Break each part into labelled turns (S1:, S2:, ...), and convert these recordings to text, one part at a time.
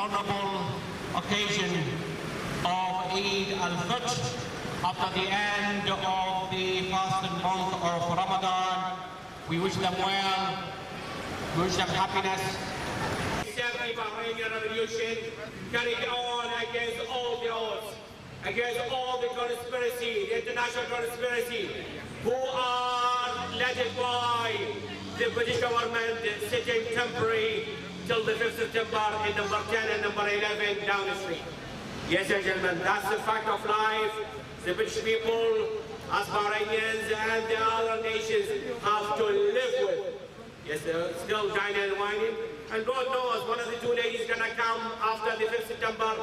S1: honourable occasion of Eid al-Fitr, after the end of the fasting month of Ramadan. We wish them well, we wish them happiness.
S2: The Bahraini revolution carried on against all the odds, against all the conspiracy, the international conspiracy, who are led by the British government sitting temporary till the 5th September in number 10 and number 11 down the street. Yes, gentlemen, that's the fact of life. The British people, as Bahrainians and the other nations, have to live with. Yes, they're still dining and whining. And God knows, one of the two ladies gonna come after the 5th September,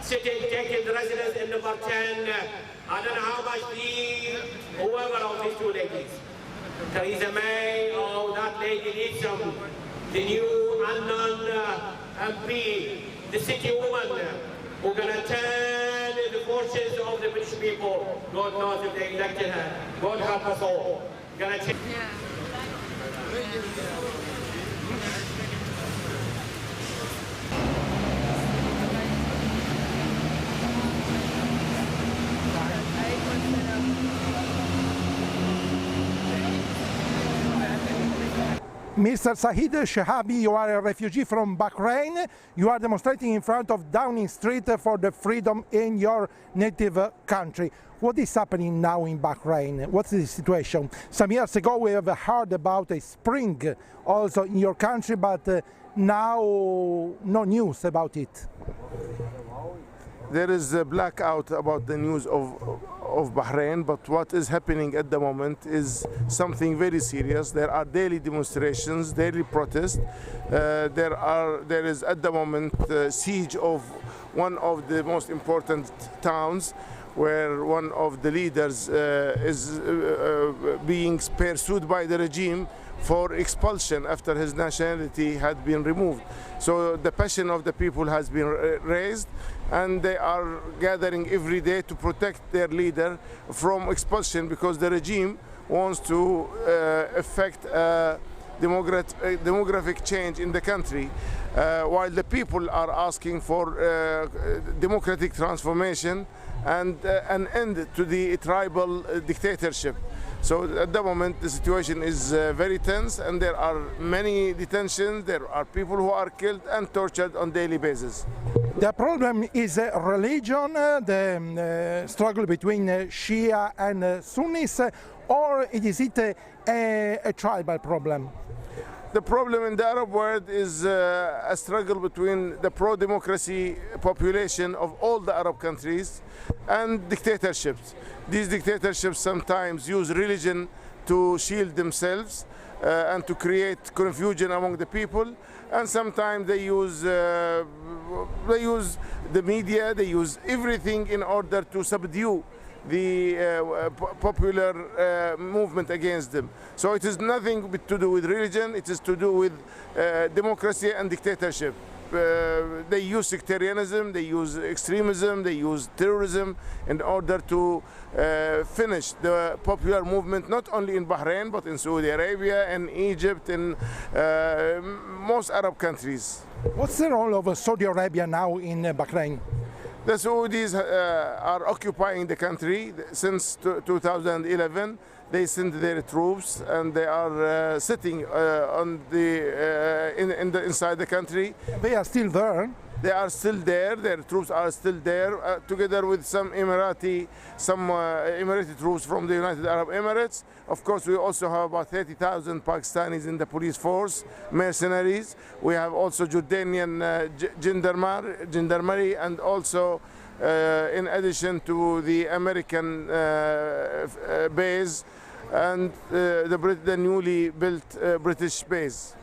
S2: sitting, taking the residence in number 10. I don't know how much whoever of these two ladies, Theresa May, oh, that lady needs some, the new unknown MP, the city woman, who's gonna turn the fortunes of the British people. God knows if they elected her. God help us all. Gonna change.
S3: Mr. Saeed Shehabi, you are a refugee from Bahrain. You are demonstrating in front of Downing Street for the freedom in your native country. What is happening now in Bahrain? What's the situation? Some years ago we have heard about a spring also in your country, but now no news about it.
S4: There is a blackout about the news of Bahrain, but what is happening at the moment is something very serious. There are daily demonstrations, daily protests. There is at the moment siege of one of the most important towns, where one of the leaders is being pursued by the regime for expulsion after his nationality had been removed. So the passion of the people has been raised, and they are gathering every day to protect their leader from expulsion, because the regime wants to effect a demographic change in the country, while the people are asking for democratic transformation and an end to the tribal dictatorship. So at the moment the situation is very tense, and there are many detentions, there are people who are killed and tortured on a daily basis.
S3: The problem is religion, the struggle between Shia and Sunnis, or is it a tribal problem?
S4: The problem in the Arab world is a struggle between the pro-democracy population of all the Arab countries and dictatorships. These dictatorships sometimes use religion to shield themselves and to create confusion among the people, and sometimes they use the media, they use everything in order to subdue the popular movement against them. So it is nothing to do with religion, it is to do with democracy and dictatorship. They use sectarianism, they use extremism, they use terrorism in order to finish the popular movement, not only in Bahrain, but in Saudi Arabia and Egypt and most Arab countries.
S3: What's the role of Saudi Arabia now in Bahrain?
S4: The Saudis are occupying the country since 2011. They send their troops, and they are sitting on inside the country.
S3: They are still there.
S4: They are still there. Their troops are still there, together with some Emirati troops from the United Arab Emirates. Of course, we also have about 30,000 Pakistanis in the police force, mercenaries. We have also Jordanian gendarmerie, and also, in addition to the American base and the newly built British base.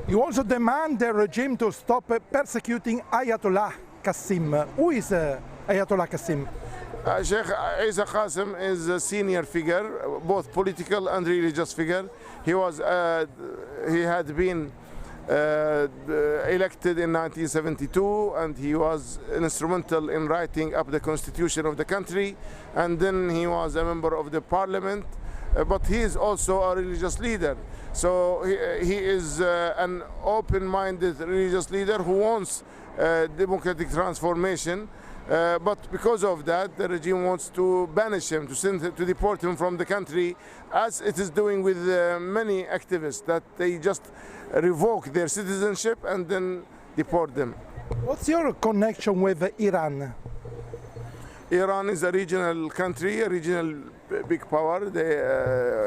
S3: You also demand the regime to stop persecuting Ayatollah Qasim. Who is Ayatollah Qasim?
S4: Sheikh Isa Qasim is a senior figure, both political and religious figure. He had been elected in 1972, and he was instrumental in writing up the constitution of the country, and then he was a member of the parliament, but he is also a religious leader. So he is an open-minded religious leader who wants democratic transformation. But because of that, the regime wants to banish him, to deport him from the country, as it is doing with many activists, that they just revoke their citizenship and then deport them.
S3: What's your connection with Iran?
S4: Iran is a regional country, a regional big power.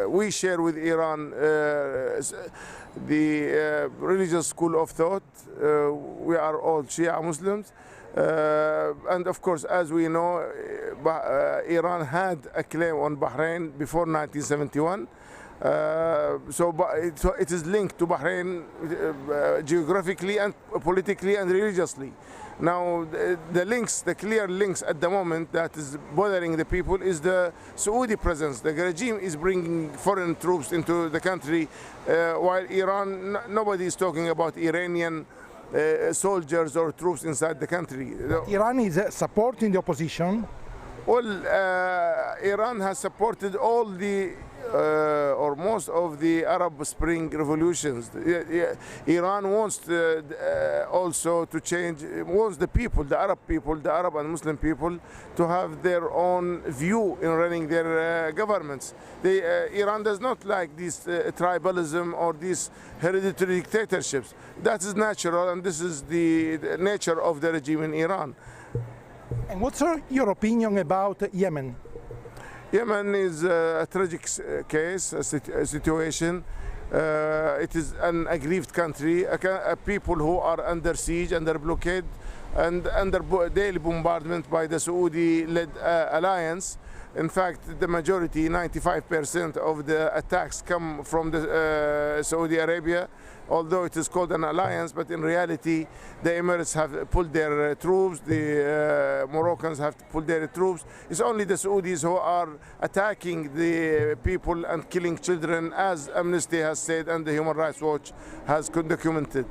S4: We share with Iran the religious school of thought. We are all Shia Muslims. And of course, as we know, Iran had a claim on Bahrain before 1971. So it is linked to Bahrain geographically and politically and religiously. Now, the clear links at the moment that is bothering the people is the Saudi presence. The regime is bringing foreign troops into the country, while Iran, nobody is talking about Iranian soldiers or troops inside the country.
S3: Iran is supporting the opposition.
S4: Well, Iran has supported all the or most of the Arab Spring revolutions. Iran wants also to change, wants the people, the Arab and Muslim people, to have their own view in running their governments. Iran does not like this tribalism or these hereditary dictatorships. That is natural, and this is the nature of the regime in Iran.
S3: And what's your opinion about Yemen?
S4: Yemen is a tragic case, a situation. It is an aggrieved country, a people who are under siege, under blockade, and under daily bombardment by the Saudi-led alliance. In fact, the majority, 95% of the attacks come from the Saudi Arabia, although it is called an alliance, but in reality, the Emirates have pulled their troops, the Moroccans have pulled their troops. It's only the Saudis who are attacking the people and killing children, as Amnesty has said and the Human Rights Watch has documented.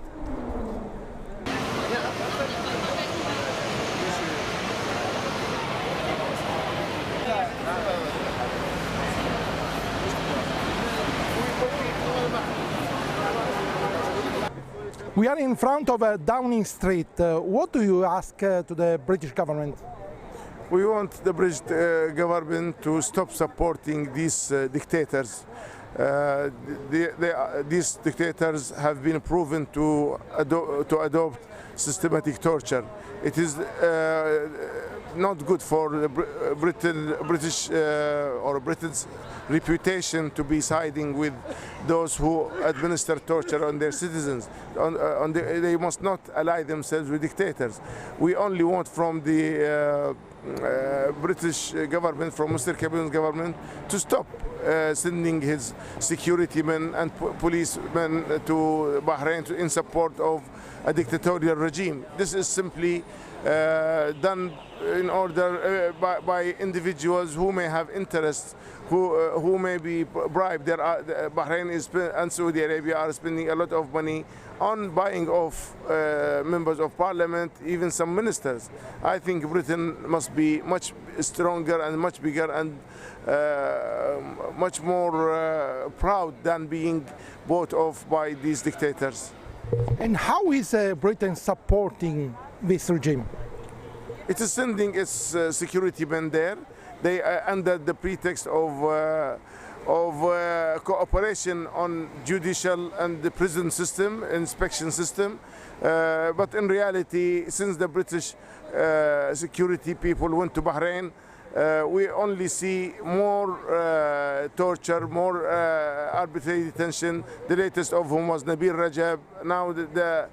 S3: We are in front of Downing Street. What do you ask to the British government?
S4: We want the British government to stop supporting these dictators. These dictators have been proven to adopt systematic torture. It is not good for the British or Britain's reputation to be siding with those who administer torture on their citizens. They must not ally themselves with dictators. We only want from the British government, from Mr. Cameron's government, to stop sending his security men and policemen to Bahrain in support of a dictatorial regime. This is simply done in order by individuals who may have interests, who may be bribed. Bahrain and Saudi Arabia are spending a lot of money on buying off members of parliament, even some ministers. I think Britain must be much stronger and much bigger and much more proud than being bought off by these dictators.
S3: And how is Britain supporting this regime?
S4: It is sending its security men there. They under the pretext of cooperation on judicial and the prison system, inspection system. But in reality, since the British security people went to Bahrain, we only see more torture, more arbitrary detention, the latest of whom was Nabil Rajab. Now the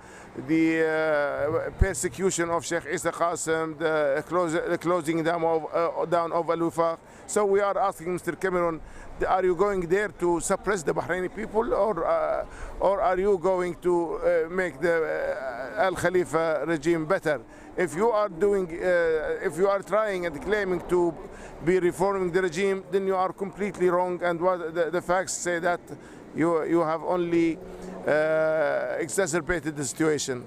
S4: persecution of Sheikh Isa Qasim, the closing down of Al-Wifaq. So we are asking Mr. Cameron, are you going there to suppress the Bahraini people, or are you going to make the Al Khalifa regime better? If you are if you are trying and claiming to be reforming the regime, then you are completely wrong. And what the facts say that you have only exacerbated the situation.